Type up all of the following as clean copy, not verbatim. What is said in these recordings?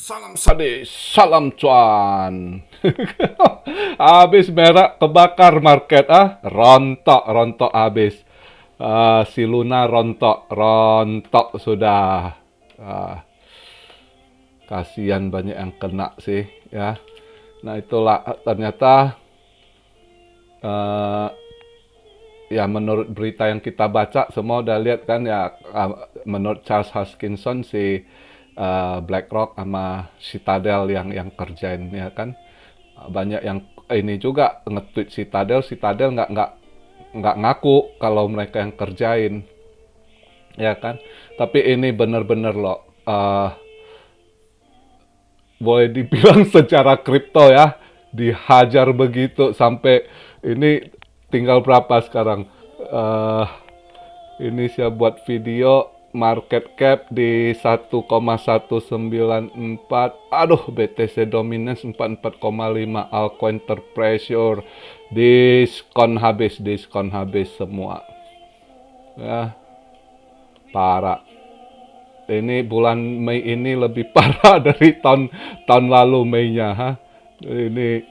Salam sadis, salam cuan. Habis merah kebakar market rontok habis. Si Luna rontok sudah. Ah, Kasihan banyak yang kena sih ya. Nah itulah ternyata eh, ya menurut berita yang kita baca semua udah lihat kan ya, menurut Charles Hoskinson si BlackRock sama Citadel yang kerjain ya kan. Banyak yang ini juga nge-tweet Citadel nggak ngaku kalau mereka yang kerjain ya kan. Tapi ini bener-bener loh, boleh dibilang secara kripto ya dihajar begitu sampai ini tinggal berapa sekarang. eh ini saya buat video market cap di 1,194. Aduh, BTC dominance 44,5, altcoin terpressure, diskon habis semua. Ya, parah. Ini bulan Mei ini lebih parah dari tahun lalu Mei-nya, ha. Ini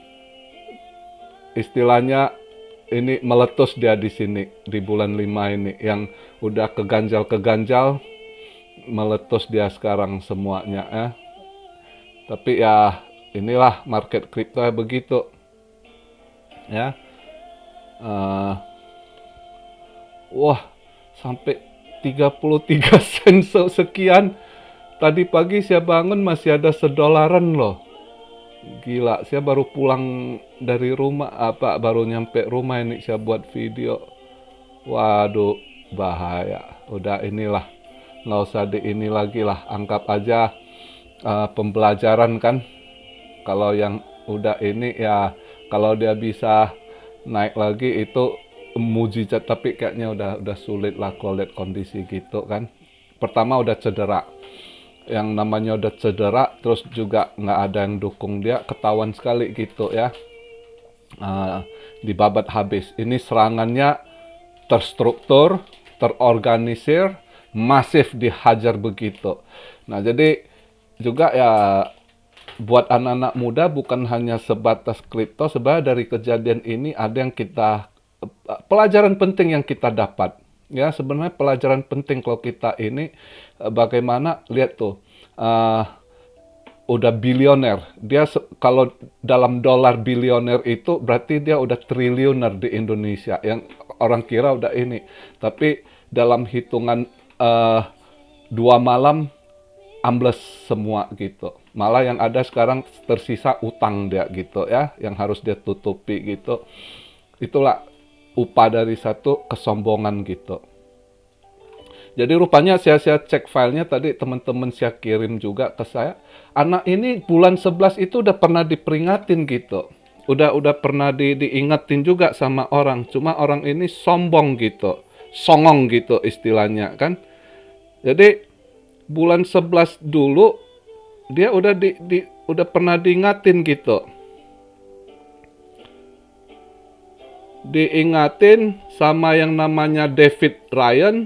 istilahnya ini meletus dia di sini di bulan 5 ini yang udah keganjal meletus dia sekarang semuanya ya. Tapi ya inilah market crypto ya begitu ya. Eh, Wah, sampai 33 sen sekian. Tadi pagi saya bangun masih ada $1 loh. Gila, saya baru pulang dari rumah, baru nyampe rumah ini saya buat video. Waduh, bahaya. Udah inilah, nggak usah di ini lagi lah. Anggap aja pembelajaran kan. Kalau yang udah ini ya, kalau dia bisa naik lagi itu mujizat. Tapi kayaknya udah sulit lah kalau lihat kondisi gitu kan. Pertama udah cedera. Yang namanya udah cedera, terus juga nggak ada yang dukung dia, ketahuan sekali gitu ya. Dibabat habis. Ini serangannya terstruktur, terorganisir, masif dihajar begitu. Nah, jadi juga ya buat anak-anak muda bukan hanya sebatas kripto, sebenarnya dari kejadian ini ada yang kita pelajaran penting yang kita dapat. Ya, sebenarnya pelajaran penting kalau kita ini bagaimana lihat tuh udah bilioner. Dia kalau dalam dolar bilioner itu berarti dia udah triliuner di Indonesia. Yang orang kira udah ini. Tapi dalam hitungan 2 malam ambles semua gitu. Malah yang ada sekarang tersisa utang dia gitu ya, yang harus dia tutupi gitu. Itulah upah dari satu kesombongan gitu. Jadi rupanya saya cek filenya tadi, teman-teman saya kirim juga ke saya. Anak ini bulan 11 itu udah pernah diperingatin gitu. Udah pernah diingetin juga sama orang. Cuma orang ini sombong gitu. Songong gitu istilahnya kan. Jadi bulan 11 dulu dia udah pernah diingatin gitu. Diingatin sama yang namanya David Ryan,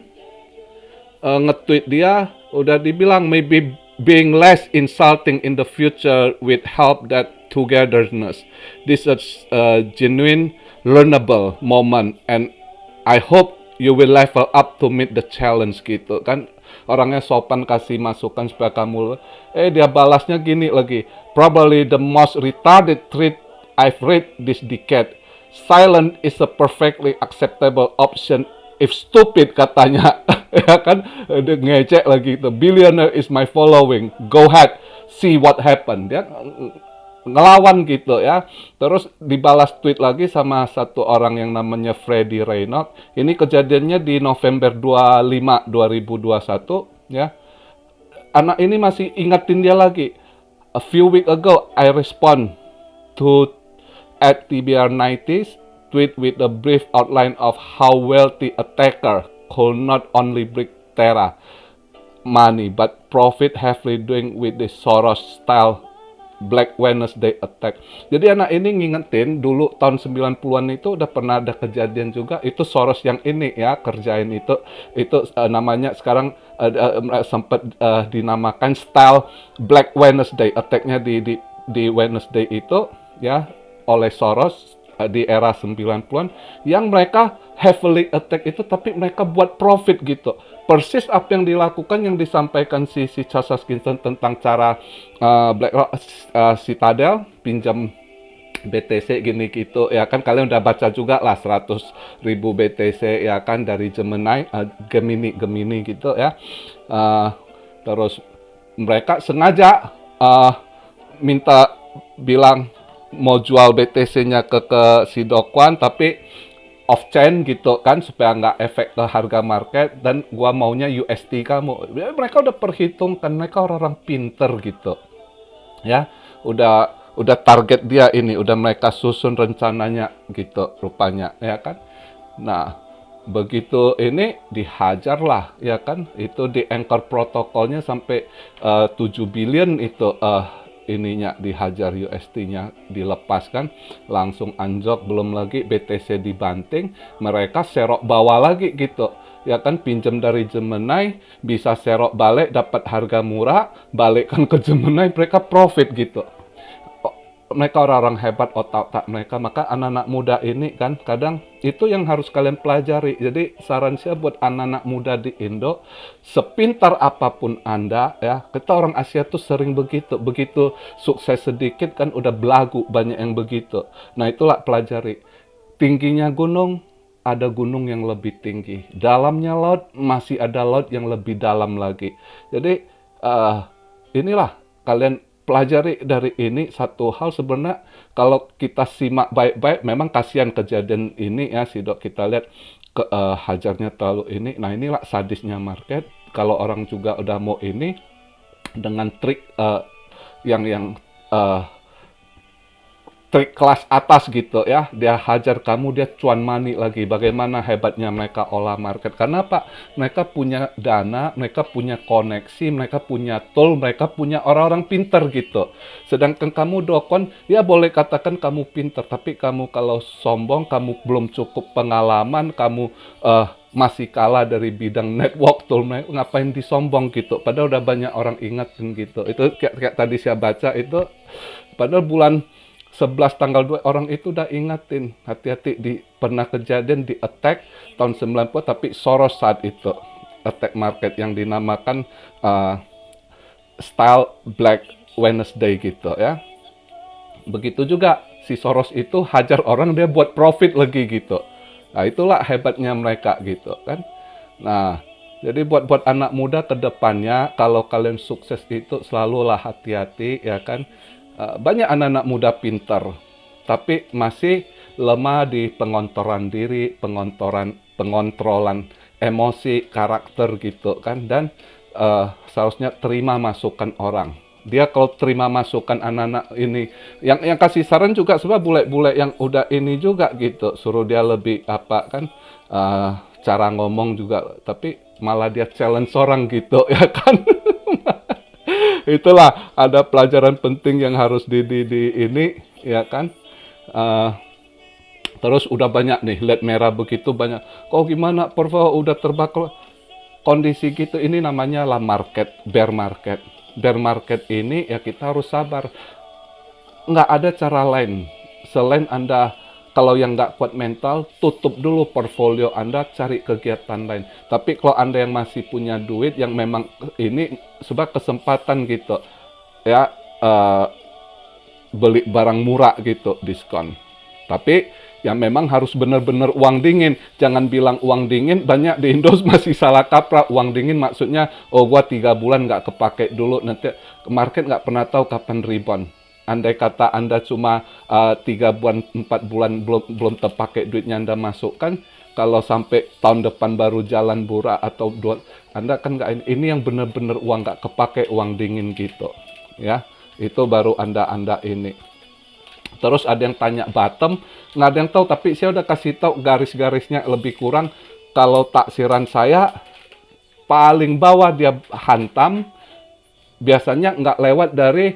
nge-tweet dia udah dibilang maybe being less insulting in the future with help that togetherness. This is a genuine learnable moment and I hope you will level up to meet the challenge gitu kan. Orangnya sopan kasih masukan supaya kamu dia balasnya gini lagi. Probably the most retarded tweet I've read this decade. Silent is a perfectly acceptable option if stupid katanya. Ya kan, dia ngecek lagi itu. Billionaire is my following. Go ahead, see what happen. Dia ngelawan gitu ya. Terus dibalas tweet lagi sama satu orang yang namanya Freddy Reynolds. Ini kejadiannya di November 25 2021 ya. Anak ini masih ingatin dia lagi. A few weeks ago I respond to at TBR90s tweet with a brief outline of how wealthy attacker could not only break Terra money but profit heavily doing with the Soros style Black Wednesday attack. Jadi anak ini ngingetin dulu tahun 90-an itu udah pernah ada kejadian juga, itu Soros yang ini ya kerjain itu namanya sekarang sempat dinamakan style Black Wednesday attack-nya di Wednesday itu ya oleh Soros di era 90-an yang mereka heavily attack itu tapi mereka buat profit gitu. Persis apa yang dilakukan yang disampaikan si Charles Hoskinson tentang cara BlackRock Citadel pinjam BTC gini gitu ya kan, kalian udah baca juga lah 100.000 BTC ya kan dari Gemini gitu ya. Terus mereka sengaja minta bilang mau jual BTC-nya ke si Do Kwon tapi off chain gitu kan supaya nggak efek ke harga market, dan gua maunya USD kamu. Ya, mereka udah perhitungkan, mereka orang-orang pinter gitu. Ya, udah target dia ini, udah mereka susun rencananya gitu rupanya ya kan. Nah, begitu ini dihajar lah ya kan, itu di anchor protokolnya sampai 7 billion itu ininya dihajar, USD-nya dilepaskan langsung anjok, belum lagi BTC dibanting, mereka serok bawah lagi gitu ya kan, pinjam dari Gemini bisa serok balik dapat harga murah, balikkan ke Gemini, mereka profit gitu. Mereka orang-orang hebat, otak-otak mereka. Maka anak-anak muda ini kan kadang itu yang harus kalian pelajari. Jadi saran saya buat anak-anak muda di Indo, sepintar apapun Anda ya, kita orang Asia tuh sering begitu sukses sedikit kan udah belagu, banyak yang begitu. Nah itulah pelajari. Tingginya gunung, ada gunung yang lebih tinggi. Dalamnya laut, masih ada laut yang lebih dalam lagi. Jadi inilah kalian pelajari dari ini satu hal. Sebenarnya kalau kita simak baik-baik memang kasihan kejadian ini ya si Dok, kita lihat hajarnya terlalu ini. Nah inilah sadisnya market. Kalau orang juga udah mau ini dengan trik yang trik kelas atas gitu ya, dia hajar kamu, dia cuan money lagi. Bagaimana hebatnya mereka olah market, karena apa, mereka punya dana, mereka punya koneksi, mereka punya tool, mereka punya orang-orang pinter gitu. Sedangkan kamu Do Kwon, ya boleh katakan kamu pinter, tapi kamu kalau sombong, kamu belum cukup pengalaman, kamu masih kalah dari bidang network tool, ngapain disombong gitu, padahal udah banyak orang ingetin gitu. Itu kayak tadi saya baca itu, padahal bulan 11 tanggal 2 orang itu udah ingatin, hati-hati, pernah kejadian di attack tahun 90, tapi Soros saat itu attack market yang dinamakan style Black Wednesday gitu ya. Begitu juga si Soros itu hajar orang, dia buat profit lagi gitu. Nah itulah hebatnya mereka gitu kan. Nah jadi buat anak muda ke depannya, kalau kalian sukses itu selalulah hati-hati ya kan. Banyak anak-anak muda pintar, tapi masih lemah di pengontrolan diri, pengontrolan emosi, karakter gitu kan. Dan seharusnya terima masukan orang. Dia kalau terima masukan anak-anak ini, yang kasih saran juga sebab bule-bule yang udah ini juga gitu, suruh dia lebih apa kan, cara ngomong juga, tapi malah dia challenge orang gitu ya kan. Itulah ada pelajaran penting yang harus di ini ya kan. Terus udah banyak nih lihat merah begitu banyak, kok gimana Porvo udah terbakar kondisi gitu. Ini namanya lah market, bear market. Bear market ini ya kita harus sabar, nggak ada cara lain selain Anda kalau yang nggak kuat mental, tutup dulu portfolio Anda, cari kegiatan lain. Tapi kalau Anda yang masih punya duit, yang memang ini sebab kesempatan gitu, ya beli barang murah gitu, diskon. Tapi yang memang harus benar-benar uang dingin. Jangan bilang uang dingin, banyak di Indo masih salah kaprah. Uang dingin maksudnya, oh gua 3 bulan nggak kepake dulu, nanti market nggak pernah tahu kapan rebound. Andai kata Anda cuma 3 bulan, 4 bulan belum terpakai duitnya Anda masukkan, kalau sampai tahun depan baru jalan murah atau Anda kan nggak ini yang benar-benar uang nggak kepake, uang dingin gitu, ya itu baru Anda ini. Terus ada yang tanya bottom, nggak ada yang tahu, tapi saya udah kasih tahu garis-garisnya lebih kurang. Kalau taksiran saya paling bawah dia hantam, biasanya nggak lewat dari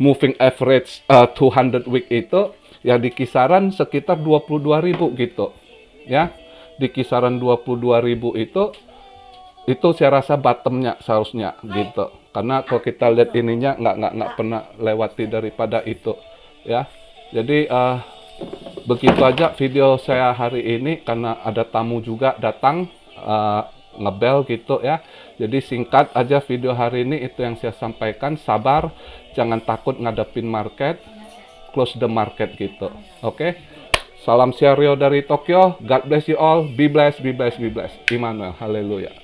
moving average 200 week itu ya di kisaran sekitar 22.000 gitu ya. Di kisaran 22.000 itu saya rasa bottomnya seharusnya gitu, karena kalau kita lihat ininya nggak pernah lewati daripada itu ya. Jadi begitu aja video saya hari ini, karena ada tamu juga datang ngebel gitu ya. Jadi singkat aja video hari ini, itu yang saya sampaikan. Sabar, jangan takut ngadepin market, close the market gitu. Oke. Salam Rio dari Tokyo. God bless you all. Be blessed, be blessed, be blessed. Immanuel. Haleluya.